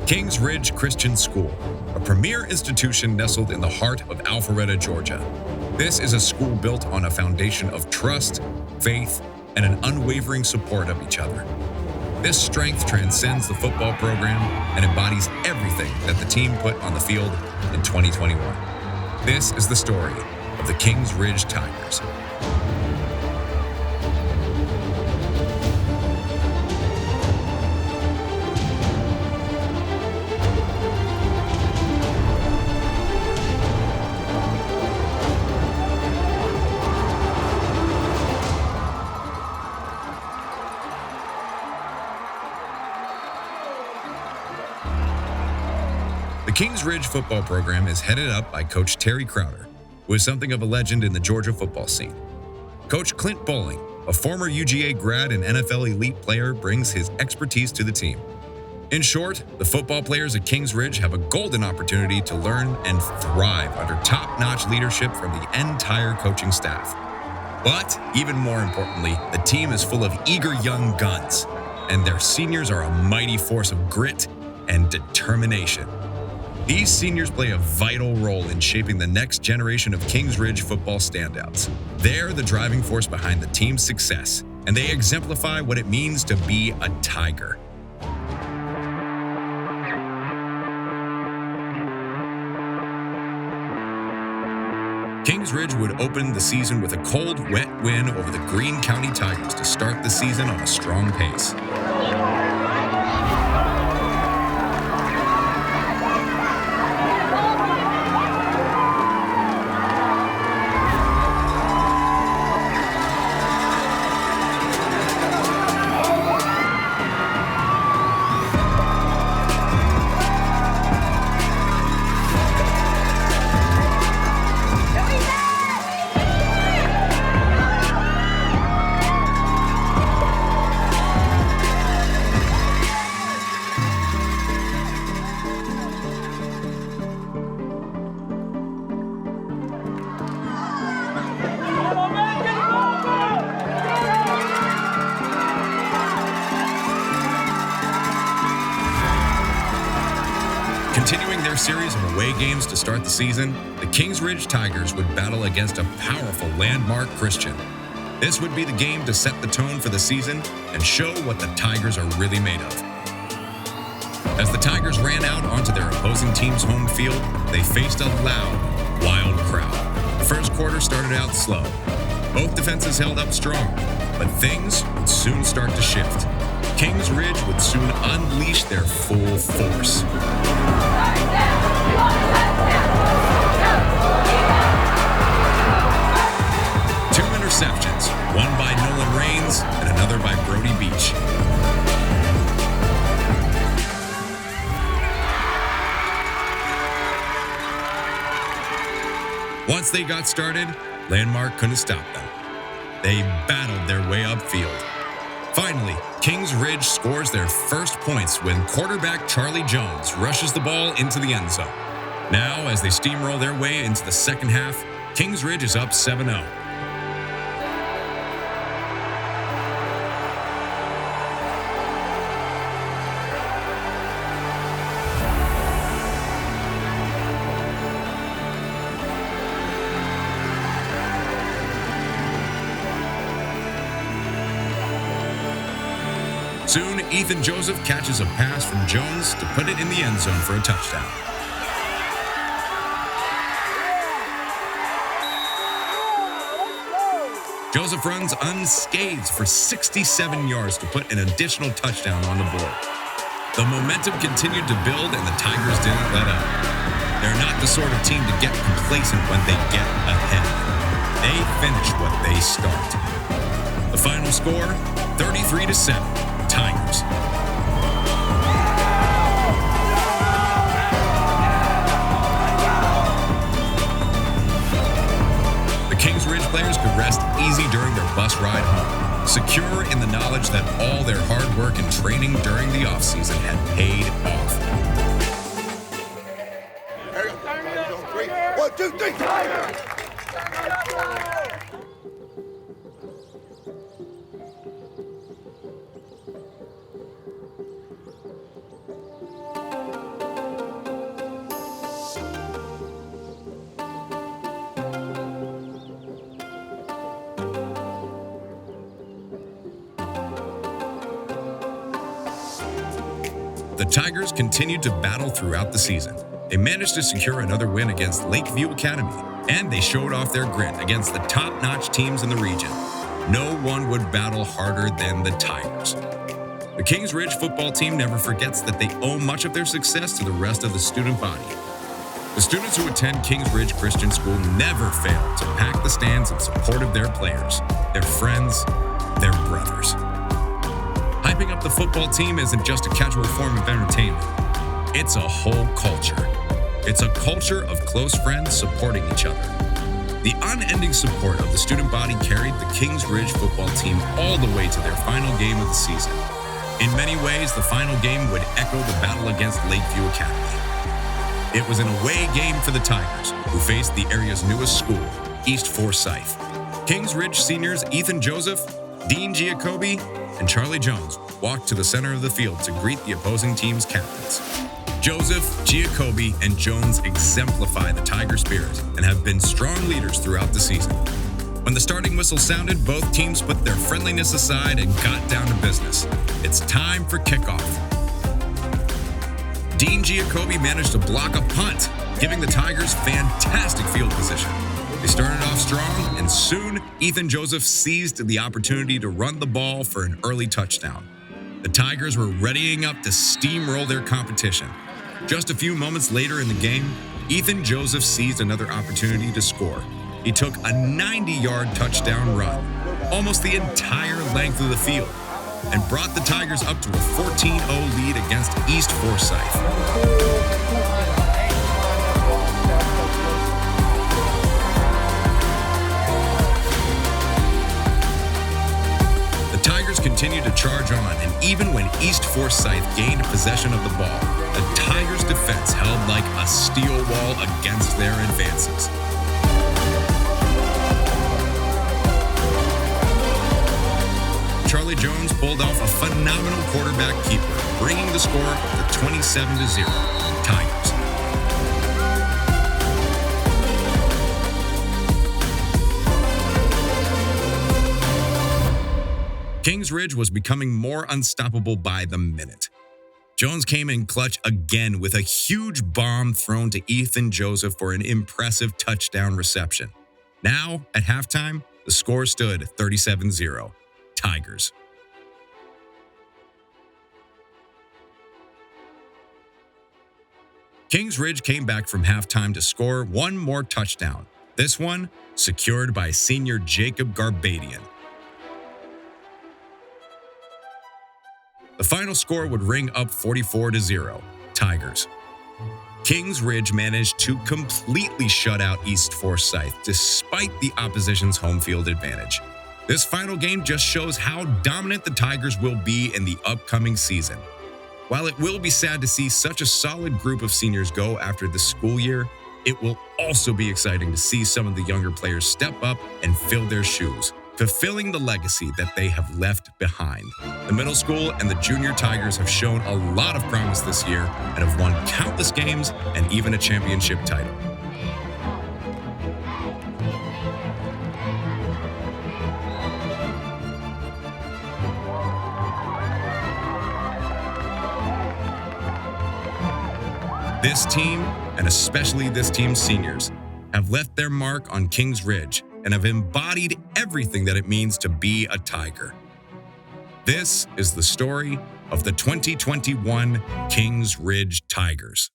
Kings Ridge Christian School, a premier institution nestled in the heart of Alpharetta, Georgia. This is a school built on a foundation of trust, faith, and an unwavering support of each other. This strength transcends the football program and embodies everything that the team put on the field in 2021. This is the story of the Kings Ridge Tigers. The Kings Ridge football program is headed up by Coach Terry Crowder, who is something of a legend in the Georgia football scene. Coach Clint Bowling, a former UGA grad and NFL elite player, brings his expertise to the team. In short, the football players at Kings Ridge have a golden opportunity to learn and thrive under top-notch leadership from the entire coaching staff. But even more importantly, the team is full of eager young guns, and their seniors are a mighty force of grit and determination. These seniors play a vital role in shaping the next generation of Kings Ridge football standouts. They're the driving force behind the team's success, and they exemplify what it means to be a Tiger. Kings Ridge would open the season with a cold, wet win over the Greene County Tigers to start the season on a strong pace. Continuing their series of away games to start the season, the Kings Ridge Tigers would battle against a powerful Landmark Christian. This would be the game to set the tone for the season and show what the Tigers are really made of. As the Tigers ran out onto their opposing team's home field, they faced a loud, wild crowd. The first quarter started out slow. Both defenses held up strong, but things would soon start to shift. Kings Ridge would soon unleash their full force. 2 interceptions, one by Nolan Raines and another by Brody Beach. Once they got started, Landmark couldn't stop them. They battled their way upfield. Finally, Kings Ridge scores their first points when quarterback Charlie Jones rushes the ball into the end zone. Now, as they steamroll their way into the second half, Kings Ridge is up 7-0. Soon, Ethan Joseph catches a pass from Jones to put it in the end zone for a touchdown. Joseph runs unscathed for 67 yards to put an additional touchdown on the board. The momentum continued to build and the Tigers didn't let up. They're not the sort of team to get complacent when they get ahead. They finish what they start. The final score, 33-7. Tigers. The Kings Ridge players could rest easy during their bus ride home, secure in the knowledge that all their hard work and training during the offseason had paid off. 1, 2, 3, Tigers! The Tigers continued to battle throughout the season. They managed to secure another win against Lakeview Academy, and they showed off their grit against the top-notch teams in the region. No one would battle harder than the Tigers. The Kings Ridge football team never forgets that they owe much of their success to the rest of the student body. The students who attend Kings Ridge Christian School never fail to pack the stands in support of their players, their friends, their brothers. Hyping up the football team isn't just a casual form of entertainment. It's a whole culture. It's a culture of close friends supporting each other. The unending support of the student body carried the Kings Ridge football team all the way to their final game of the season. In many ways, the final game would echo the battle against Lakeview Academy. It was an away game for the Tigers, who faced the area's newest school, East Forsyth. Kings Ridge seniors Ethan Joseph, Dean Giacobbe, and Charlie Jones walked to the center of the field to greet the opposing team's captains. Joseph, Giacobbe, and Jones exemplify the Tiger spirit and have been strong leaders throughout the season. When the starting whistle sounded, both teams put their friendliness aside and got down to business. It's time for kickoff. Dean Giacobbe managed to block a punt, giving the Tigers fantastic field position. They started off strong, and soon Ethan Joseph seized the opportunity to run the ball for an early touchdown. The Tigers were readying up to steamroll their competition. Just a few moments later in the game, Ethan Joseph seized another opportunity to score. He took a 90-yard touchdown run, almost the entire length of the field, and brought the Tigers up to a 14-0 lead against East Forsyth. Continued to charge on, and even when East Forsyth gained possession of the ball, the Tigers' defense held like a steel wall against their advances. Charlie Jones pulled off a phenomenal quarterback keeper, bringing the score up to 27-0. Tigers. Kings Ridge was becoming more unstoppable by the minute. Jones came in clutch again with a huge bomb thrown to Ethan Joseph for an impressive touchdown reception. Now, at halftime, the score stood 37-0. Tigers. Kings Ridge came back from halftime to score one more touchdown, this one secured by senior Jacob Garbadian. The final score would ring up 44-0, Tigers. Kings Ridge managed to completely shut out East Forsyth despite the opposition's home field advantage. This final game just shows how dominant the Tigers will be in the upcoming season. While it will be sad to see such a solid group of seniors go after the school year, it will also be exciting to see some of the younger players step up and fill their shoes, fulfilling the legacy that they have left behind. The middle school and the junior Tigers have shown a lot of promise this year and have won countless games and even a championship title. This team, and especially this team's seniors, have left their mark on Kings Ridge and have embodied everything that it means to be a Tiger. This is the story of the 2021 Kings Ridge Tigers.